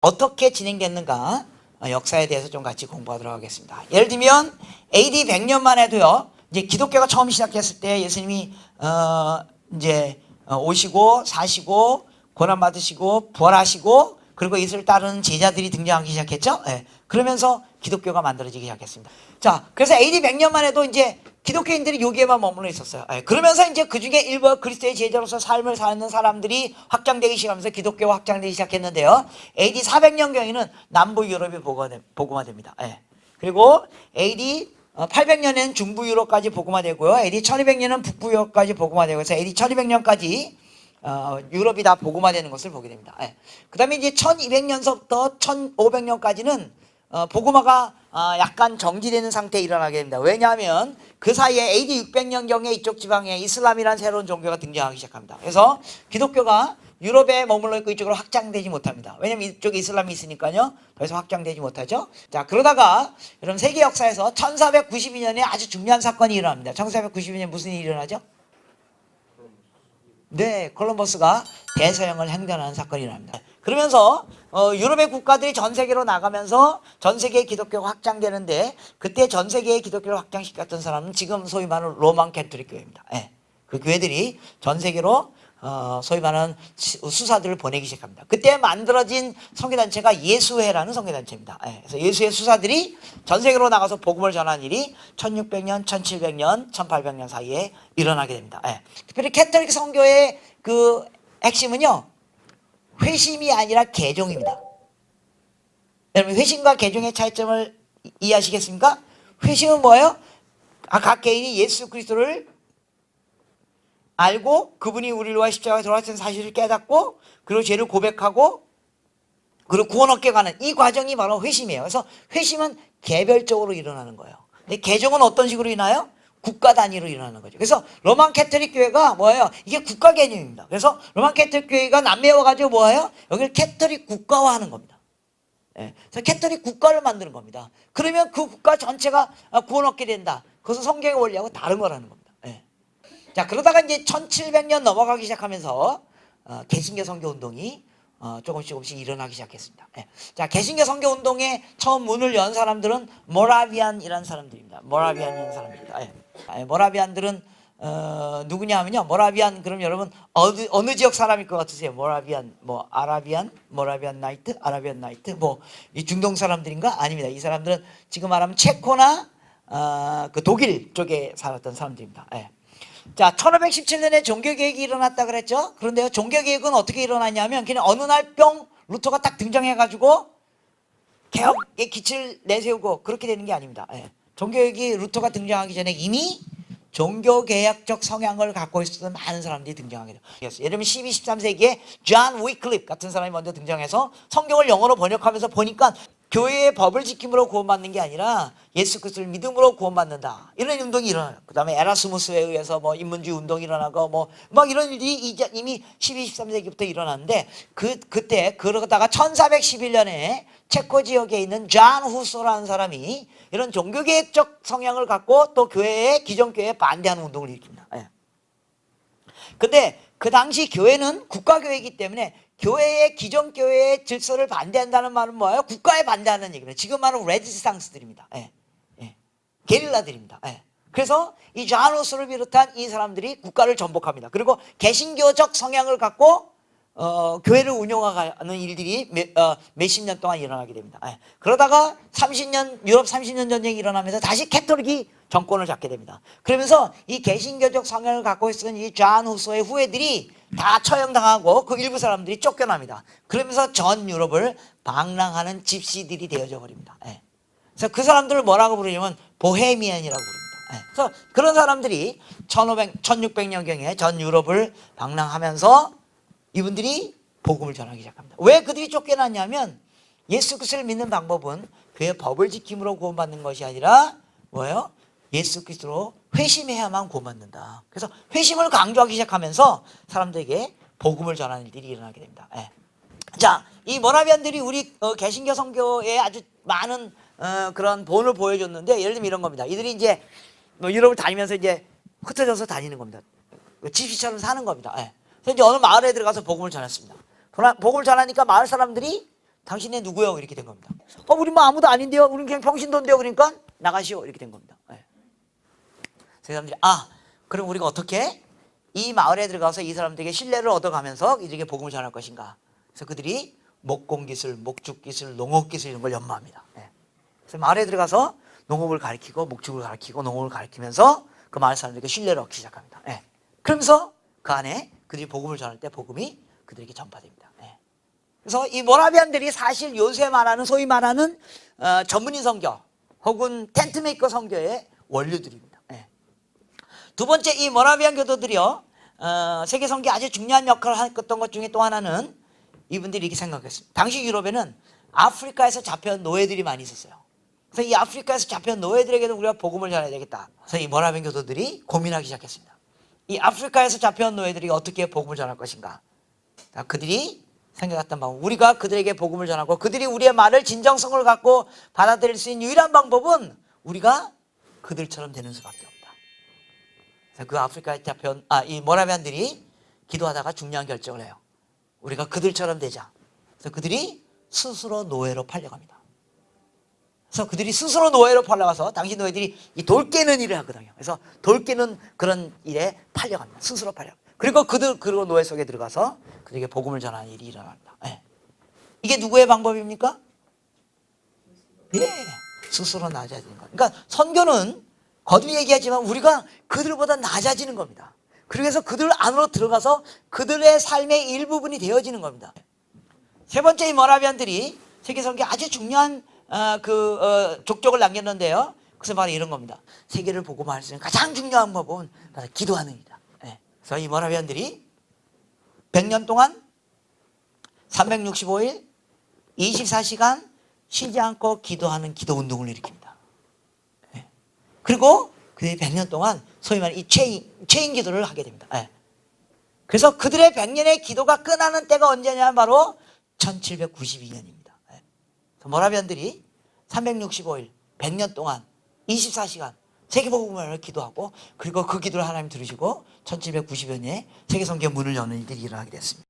어떻게 진행됐는가 역사에 대해서 좀 같이 공부하도록 하겠습니다. 예를 들면 AD 100년만 해도요. 이제 기독교가 처음 시작했을 때 예수님이 이제 오시고 사시고 고난 받으시고 부활하시고 그리고 이것을 따르는 제자들이 등장하기 시작했죠. 네. 그러면서 기독교가 만들어지기 시작했습니다. 자, 그래서 AD 100년만 해도 이제 기독교인들이 여기에만 머물러 있었어요. 네. 그러면서 이제 그 중에 일부 그리스도의 제자로서 삶을 사는 사람들이 확장되기 시작하면서 기독교가 확장되기 시작했는데요. AD 400년경에는 남부 유럽이 복음화됩니다. 네. 그리고 AD 800년에는 중부 유럽까지 복음화되고요. AD 1200년은 북부 유럽까지 복음화되고 그래서 AD 1200년까지 유럽이 다 복음화되는 것을 보게 됩니다. 예. 그 다음에 이제 1200년서부터 1500년까지는 복음화가 약간 정지되는 상태에 일어나게 됩니다. 왜냐하면 그 사이에 AD 600년경에 이쪽 지방에 이슬람이라는 새로운 종교가 등장하기 시작합니다. 그래서 기독교가 유럽에 머물러 있고 이쪽으로 확장되지 못합니다. 왜냐하면 이쪽에 이슬람이 있으니까요. 더 이상 확장되지 못하죠. 자, 그러다가 여러분 세계 역사에서 1492년에 아주 중요한 사건이 일어납니다. 1492년에 무슨 일이 일어나죠? 네, 콜럼버스가 대서양을 횡단하는 사건이 일어납니다. 그러면서 유럽의 국가들이 전 세계로 나가면서 전 세계의 기독교가 확장되는데 그때 전 세계의 기독교를 확장시켰던 사람은 지금 소위 말하는 로만 캐톨릭 교회입니다. 네, 그 교회들이 전 세계로 소위 말하는 수사들을 보내기 시작합니다. 그때 만들어진 선교단체가 예수회라는 선교단체입니다. 네, 그래서 예수회 수사들이 전 세계로 나가서 복음을 전하는 일이 1600년, 1700년, 1800년 사이에 일어나게 됩니다. 네. 특별히 캐톨릭 선교의 그 핵심은요, 회심이 아니라 개종입니다. 여러분, 회심과 개종의 차이점을 이해하시겠습니까? 회심은 뭐예요? 각 개인이 예수 그리스도를 알고 그분이 우리를 위하여 십자가에 돌아가신 사실을 깨닫고 그리고 죄를 고백하고 그리고 구원 얻게 가는 이 과정이 바로 회심이에요. 그래서 회심은 개별적으로 일어나는 거예요. 근데 개종은 어떤 식으로 일어나요? 국가 단위로 일어나는 거죠. 그래서 로만 캐톨릭 교회가 뭐예요? 이게 국가 개념입니다. 그래서 로만 캐톨릭 교회가 남미에 와가지고 뭐예요? 여기를 캐톨릭 국가화하는 겁니다. 예. 그래서 캐톨릭 국가를 만드는 겁니다. 그러면 그 국가 전체가 구원 얻게 된다. 그것은 성경의 원리하고 다른 거라는 겁니다. 자, 그러다가 이제 1700년 넘어가기 시작하면서 개신교 선교 운동이 조금씩 일어나기 시작했습니다. 자, 개신교 선교 운동에 처음 문을 연 사람들은 모라비안이라는 사람들입니다. 모라비안이라는 사람입니다. 모라비안들은 누구냐 하면요. 모라비안 그럼 여러분 어느 지역 사람일 것 같으세요? 모라비안 뭐 아라비안, 모라비안 나이트, 아라비안 나이트 뭐 이 중동 사람들인가? 아닙니다. 이 사람들은 지금 말하면 체코나 그 독일 쪽에 살았던 사람들입니다. 자, 1517년에 종교개혁이 일어났다 그랬죠? 그런데요, 종교개혁은 어떻게 일어났냐면 그냥 어느 날 뿅 루터가 딱 등장해가지고 개혁의 기치를 내세우고 그렇게 되는 게 아닙니다. 종교개혁이 루터가 등장하기 전에 이미 종교개혁적 성향을 갖고 있었던 많은 사람들이 등장하게 돼요. 예를 들면 12, 13세기에 존 위클립 같은 사람이 먼저 등장해서 성경을 영어로 번역하면서 보니까 교회의 법을 지킴으로 구원받는 게 아니라 예수 그리스도를 믿음으로 구원받는다. 이런 운동이 일어나요. 그 다음에 에라스무스에 의해서 뭐 인문주의 운동이 일어나고 막 이런 일이 이미 12, 13세기부터 일어났는데 그때 그러다가 1411년에 체코 지역에 있는 존 후소라는 사람이 이런 종교개혁적 성향을 갖고 또 기존 교회에 반대하는 운동을 일으킵니다. 근데 그 당시 교회는 국가교회이기 때문에 교회의 기존 교회의 질서를 반대한다는 말은 뭐예요? 국가에 반대하는 얘기예요. 지금 말하는 레지스탕스들입니다. 게릴라들입니다. 그래서 이 존 후소를 비롯한 이 사람들이 국가를 전복합니다. 그리고 개신교적 성향을 갖고 교회를 운영하는 일들이 몇십 년 동안 일어나게 됩니다. 그러다가 유럽 30년 전쟁이 일어나면서 다시 캐톨릭이 정권을 잡게 됩니다. 그러면서 이 개신교적 성향을 갖고 있었던 이 존 후소의 후예들이 다 처형당하고 그 일부 사람들이 쫓겨납니다. 그러면서 전 유럽을 방랑하는 집시들이 되어져 버립니다. 그래서 그 사람들을 뭐라고 부르냐면 보헤미안이라고 부릅니다. 그래서 그런 사람들이 1600년경에 전 유럽을 방랑하면서 이분들이 복음을 전하기 시작합니다. 왜 그들이 쫓겨났냐면 예수 그리스도를 믿는 방법은 그의 법을 지킴으로 구원받는 것이 아니라 뭐예요? 예수 그리스도로 회심해야만 구원받는다. 그래서 회심을 강조하기 시작하면서 사람들에게 복음을 전하는 일들이 일어나게 됩니다. 자, 이 모라비안들이 우리 개신교 선교에 아주 많은 그런 본을 보여줬는데 예를 들면 이런 겁니다. 이들이 이제 유럽을 다니면서 이제 흩어져서 다니는 겁니다. 집시처럼 사는 겁니다. 그래서 이제 어느 마을에 들어가서 복음을 전했습니다. 복음을 전하니까 마을 사람들이 당신네 누구요? 이렇게 된 겁니다. 우리 뭐 아무도 아닌데요. 우린 그냥 평신도인데요. 그러니까 나가시오. 이렇게 된 겁니다. 네. 그 사람들이 그럼 우리가 어떻게 이 마을에 들어가서 이 사람들에게 신뢰를 얻어가면서 이들에게 복음을 전할 것인가. 그래서 그들이 목공기술, 목축기술, 농업기술 이런 걸 연마합니다. 네. 그래서 마을에 들어가서 농업을 가르치고 목축을 가르치고 농업을 가르치면서 그 마을 사람들에게 신뢰를 얻기 시작합니다. 네. 그러면서 그 안에 그들이 복음을 전할 때 복음이 그들에게 전파됩니다. 네. 그래서 이 모라비안들이 사실 요새 말하는 소위 말하는 전문인 선교 혹은 텐트메이커 선교의 원류들입니다. 네. 두 번째 이 모라비안 교도들이요 세계 선교에 아주 중요한 역할을 했던 것 중에 또 하나는 이분들이 이렇게 생각했습니다. 당시 유럽에는 아프리카에서 잡혀온 노예들이 많이 있었어요. 그래서 이 아프리카에서 잡혀온 노예들에게도 우리가 복음을 전해야 되겠다. 그래서 이 모라비안 교도들이 고민하기 시작했습니다. 이 아프리카에서 잡혀온 노예들이 어떻게 복음을 전할 것인가. 그들이 생각했던 방법, 우리가 그들에게 복음을 전하고 그들이 우리의 말을 진정성을 갖고 받아들일 수 있는 유일한 방법은 우리가 그들처럼 되는 수밖에 없다. 그래서 그 아프리카에 잡혀온 이 모라비안들이 기도하다가 중요한 결정을 해요. 우리가 그들처럼 되자. 그래서 그들이 스스로 노예로 팔려갑니다. 그래서 그들이 스스로 노예로 팔려가서 당시 노예들이 이 돌 깨는 일을 하거든요. 그래서 돌 깨는 그런 일에 팔려갑니다. 스스로 팔려. 그리고 그리고 노예 속에 들어가서 그들에게 복음을 전하는 일이 일어납니다. 네. 이게 누구의 방법입니까? 네. 스스로 낮아지는 것. 그러니까 선교는 거듭 얘기하지만 우리가 그들보다 낮아지는 겁니다. 그래서 그들 안으로 들어가서 그들의 삶의 일부분이 되어지는 겁니다. 세 번째 이 모라비안들이 세계 선교에 아주 중요한 족적을 남겼는데요. 그래서 바로 이런 겁니다. 세계를 복음화할 수 있는 가장 중요한 법은 바로 기도하는 일이다. 네. 그래서 이 모라비안들이 100년 동안 365일 24시간 쉬지 않고 기도하는 기도 운동을 일으킵니다. 네. 그리고 그들이 100년 동안 소위 말하는 이 체인 기도를 하게 됩니다. 네. 그래서 그들의 100년의 기도가 끝나는 때가 언제냐면 바로 1792년입니다. 네. 모라비안들이 365일 100년 동안 24시간 세계복음을 기도하고 그리고 그 기도를 하나님 들으시고 1790년에 세계선교 문을 여는 일들이 일어나게 됐습니다.